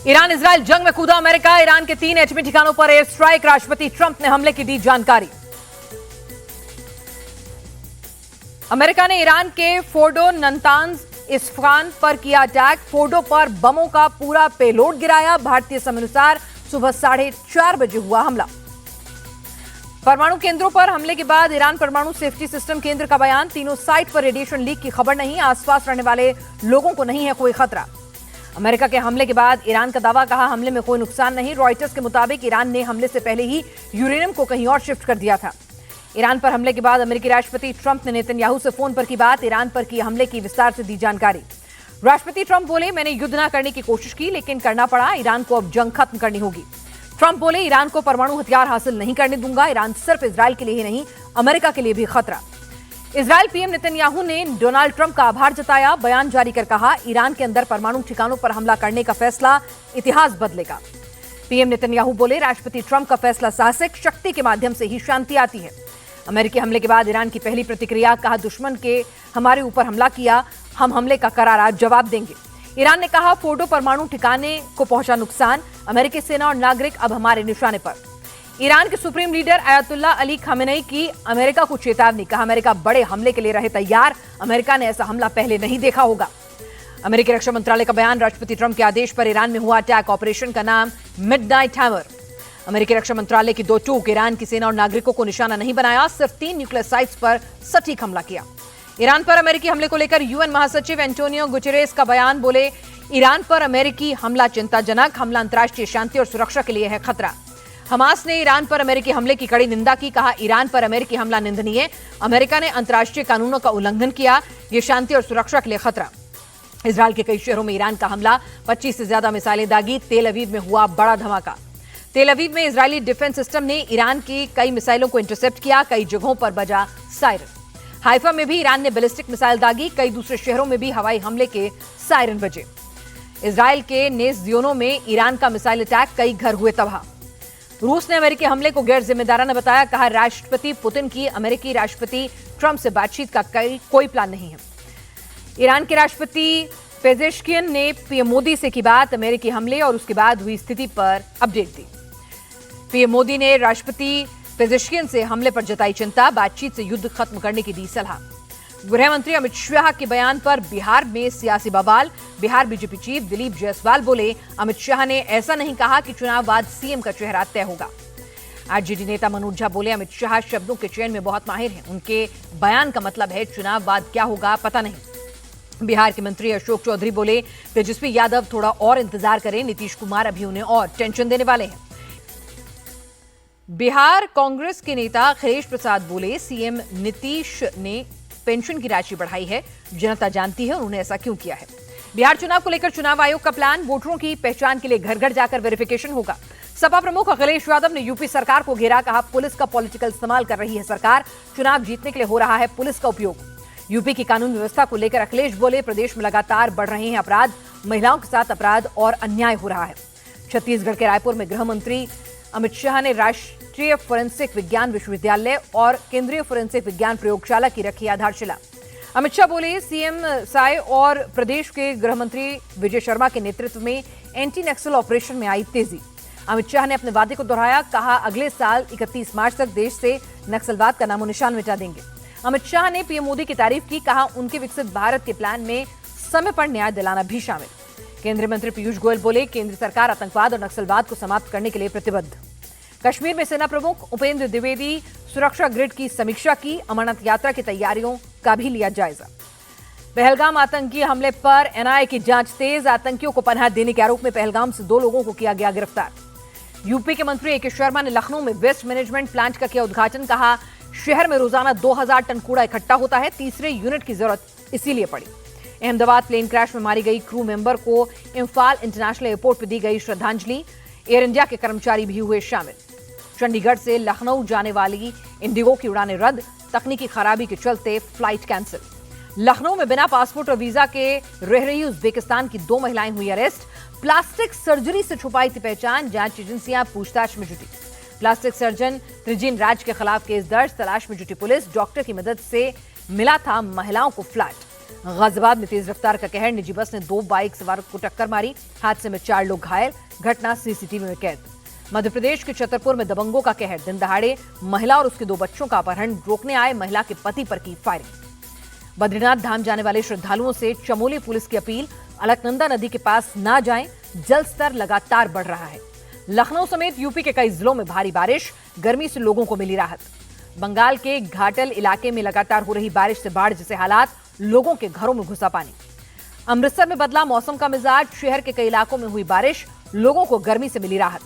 Iran Israel जंग में कूदा अमेरिका। ईरान के 3 एटमी ठिकानों पर एयर स्ट्राइक। राष्ट्रपति ट्रंप ने हमले की दी जानकारी। अमेरिका ने ईरान के फोर्डो, नतांज, इस्फहान पर किया अटैक। फोर्डो पर बमों का पूरा पेलोड गिराया। भारतीय समय अनुसार सुबह 4:30 बजे हुआ हमला। परमाणु केंद्रों पर हमले के बाद ईरान परमाणु सेफ्टी सिस्टम केंद्र का बयान। तीनों साइट पर रेडिएशन लीक की खबर नहीं। आसपास रहने वाले लोगों को नहीं है कोई खतरा। अमेरिका के हमले के बाद ईरान का दावा, कहा हमले में कोई नुकसान नहीं। रॉयटर्स के मुताबिक ईरान ने हमले से पहले ही यूरेनियम को कहीं और शिफ्ट कर दिया था। ईरान पर हमले के बाद अमेरिकी राष्ट्रपति ट्रंप ने नेतन्याहू से फोन पर की बात। ईरान पर की हमले की विस्तार से दी जानकारी। राष्ट्रपति ट्रंप बोले, मैंने युद्ध न करने की कोशिश की लेकिन करना पड़ा। ईरान को अब जंग खत्म करनी होगी। ट्रंप बोले, ईरान को परमाणु हथियार हासिल नहीं करने दूंगा। ईरान सिर्फ इजराइल के लिए ही नहीं, अमेरिका के लिए भी खतरा। इजराइल पीएम नेतन्याहू ने डोनाल्ड ट्रंप का आभार जताया। बयान जारी कर कहा, ईरान के अंदर परमाणु ठिकानों पर हमला करने का फैसला इतिहास बदलेगा। पीएम नेतन्याहू बोले, राष्ट्रपति ट्रंप का फैसला साहसिक, शक्ति के माध्यम से ही शांति आती है। अमेरिकी हमले के बाद ईरान की पहली प्रतिक्रिया, कहा दुश्मन के हमारे ऊपर हमला किया, हम हमले का करारा जवाब देंगे। ईरान ने कहा, फोर्डो परमाणु ठिकाने को पहुंचा नुकसान। अमेरिकी सेना और नागरिक अब हमारे निशाने पर। ईरान के supreme leader Ayatollah Ali Khamenei की अमेरिका को चेतावनी, कहा अमेरिका बड़े हमले के लिए रहे तैयार। अमेरिका ने ऐसा हमला पहले नहीं देखा होगा। अमेरिकी रक्षा मंत्रालय का बयान, राष्ट्रपति ट्रंप के आदेश पर ईरान में हुआ अटैक। ऑपरेशन का नाम मिडनाइट हैमर। अमेरिकी रक्षा मंत्रालय की 2 टूक, ईरान की सेना और नागरिकों को निशाना नहीं बनाया, सिर्फ 3 न्यूक्लियर साइट्स पर सटीक हमला किया। ईरान पर अमेरिकी हमले को लेकर यूएन महासचिव एंटोनियो गुटेरेस का बयान, बोले ईरान पर अमेरिकी हमला चिंताजनक, हमला अंतर्राष्ट्रीय शांति और सुरक्षा के लिए है खतरा। हमास ने ईरान पर अमेरिकी हमले की कड़ी निंदा की, कहा ईरान पर अमेरिकी हमला निंदनीय। अमेरिका ने अंतर्राष्ट्रीय कानूनों का उल्लंघन किया, यह शांति और सुरक्षा के लिए खतरा। इजरायल के कई शहरों में ईरान का हमला, 25 से ज्यादा मिसाइलें दागी। तेल अवीव में हुआ बड़ा धमाका। तेल अवीव में इजरायली डिफेंस सिस्टम ने ईरान की कई मिसाइलों को इंटरसेप्ट किया। कई जगहों पर बजा सायरन। हाइफा में भी ईरान ने बैलिस्टिक मिसाइल दागी। कई दूसरे शहरों में भी हवाई हमले के सायरन बजे। इजरायल के नेज़ियोनो में ईरान का मिसाइल अटैक, कई घर हुए तबाह। रूस ने अमेरिकी हमले को गैर जिम्मेदाराना बताया, कहा राष्ट्रपति पुतिन की अमेरिकी राष्ट्रपति ट्रंप से बातचीत का कोई प्लान नहीं है। ईरान के राष्ट्रपति पेजेश्कियन ने पीएम मोदी से की बात। अमेरिकी हमले और उसके बाद हुई स्थिति पर अपडेट दी। पीएम मोदी ने राष्ट्रपति पेजेश्कियन से हमले पर जताई चिंता, बातचीत से युद्ध खत्म करने की दी सलाह। गृह मंत्री अमित शाह के बयान पर बिहार में सियासी बवाल। बिहार बीजेपी चीफ दिलीप जायसवाल बोले, अमित शाह ने ऐसा नहीं कहा कि चुनाव बाद सीएम का चेहरा तय होगा। आरजेडी नेता मनोज झा बोले, अमित शाह शब्दों के चयन में बहुत माहिर हैं। उनके बयान का मतलब है चुनाव बाद क्या होगा पता नहीं। बिहार के मंत्री अशोक चौधरी बोले, तेजस्वी यादव थोड़ा और इंतजार करें, नीतीश कुमार अभी उन्हें और टेंशन देने वाले हैं। बिहार कांग्रेस के नेता अखिलेश प्रसाद बोले, सीएम नीतीश ने पेंशन की राशि बढ़ाई है, जनता जानती है उन्होंने ऐसा क्यों किया है। बिहार चुनाव को लेकर चुनाव आयोग का प्लान, वोटरों की पहचान के लिए घर घर जाकर वेरिफिकेशन होगा। सपा प्रमुख अखिलेश यादव ने यूपी सरकार को घेरा, कहा पुलिस का पॉलिटिकल इस्तेमाल कर रही है सरकार, चुनाव जीतने के लिए हो रहा है पुलिस का उपयोग। यूपी की कानून व्यवस्था को लेकर अखिलेश बोले, प्रदेश में लगातार बढ़ रहे हैं अपराध, महिलाओं के साथ अपराध और अन्याय हो रहा है। छत्तीसगढ़ के रायपुर में गृह मंत्री अमित शाह ने राष्ट्रीय फोरेंसिक विज्ञान विश्वविद्यालय और केंद्रीय फोरेंसिक विज्ञान प्रयोगशाला की रखी आधारशिला। अमित शाह बोले, सीएम साय और प्रदेश के गृह मंत्री विजय शर्मा के नेतृत्व में एंटी नक्सल ऑपरेशन में आई तेजी। अमित शाह ने अपने वादे को दोहराया, कहा अगले साल 31 मार्च तक देश से नक्सलवाद का नामो निशान मिटा देंगे। अमित शाह ने पीएम मोदी की तारीफ की, कहा उनके विकसित भारत के प्लान में समय पर न्याय दिलाना भी शामिल। केंद्रीय मंत्री पीयूष गोयल बोले, केंद्र सरकार आतंकवाद और नक्सलवाद को समाप्त करने के लिए प्रतिबद्ध। कश्मीर में सेना प्रमुख उपेंद्र द्विवेदी सुरक्षा ग्रिड की समीक्षा की, अमरनाथ यात्रा की तैयारियों का भी लिया जायजा। पहलगाम आतंकी हमले पर एनआईए की जांच तेज, आतंकियों को पनाह देने के आरोप में पहलगाम से 2 लोगों को किया गया गिरफ्तार। यूपी के मंत्री एके शर्मा ने लखनऊ में वेस्ट मैनेजमेंट प्लांट का किया उद्घाटन, कहा शहर में रोजाना 2000 टन कूड़ा इकट्ठा होता है, तीसरे यूनिट की जरूरत इसीलिए पड़ी। अहमदाबाद प्लेन क्रैश में मारी गई क्रू मेंबर को इंफाल इंटरनेशनल एयरपोर्ट पर दी गई श्रद्धांजलि। एयर इंडिया के कर्मचारी भी हुए शामिल। चंडीगढ़ से लखनऊ जाने वाली इंडिगो की उड़ानें रद्द, तकनीकी खराबी के चलते फ्लाइट कैंसिल। लखनऊ में बिना पासपोर्ट और वीजा के रह रही उज्बेकिस्तान की 2 महिलाएं हुई अरेस्ट। प्लास्टिक सर्जरी से छुपाई थी पहचान, जांच एजेंसियां पूछताछ में जुटी। प्लास्टिक सर्जन त्रिजीन राज के खिलाफ केस दर्ज, तलाश में जुटी पुलिस। डॉक्टर की मदद से मिला था महिलाओं को फ्लैट। गाजियाबाद में तेज रफ्तार का कहर, निजी बस ने 2 बाइक सवार को टक्कर मारी। हादसे में 4 लोग घायल, घटना सीसीटीवी में कैद। मध्य प्रदेश के छतरपुर में दबंगों का कहर, दिन दहाड़े महिला और उसके 2 बच्चों का अपहरण, रोकने आए महिला के पति पर की फायरिंग। बद्रीनाथ धाम जाने वाले श्रद्धालुओं से चमोली पुलिस की अपील, अलकनंदा नदी के पास ना जाएं, जल स्तर लगातार बढ़ रहा है। लखनऊ समेत यूपी के कई जिलों में भारी बारिश, गर्मी से लोगों को मिली राहत। बंगाल के घाटल इलाके में लगातार हो रही बारिश से बाढ़ जैसे हालात, लोगों के घरों में घुसा पानी। अमृतसर में बदला मौसम का मिजाज, शहर के कई इलाकों में हुई बारिश, लोगों को गर्मी से मिली राहत।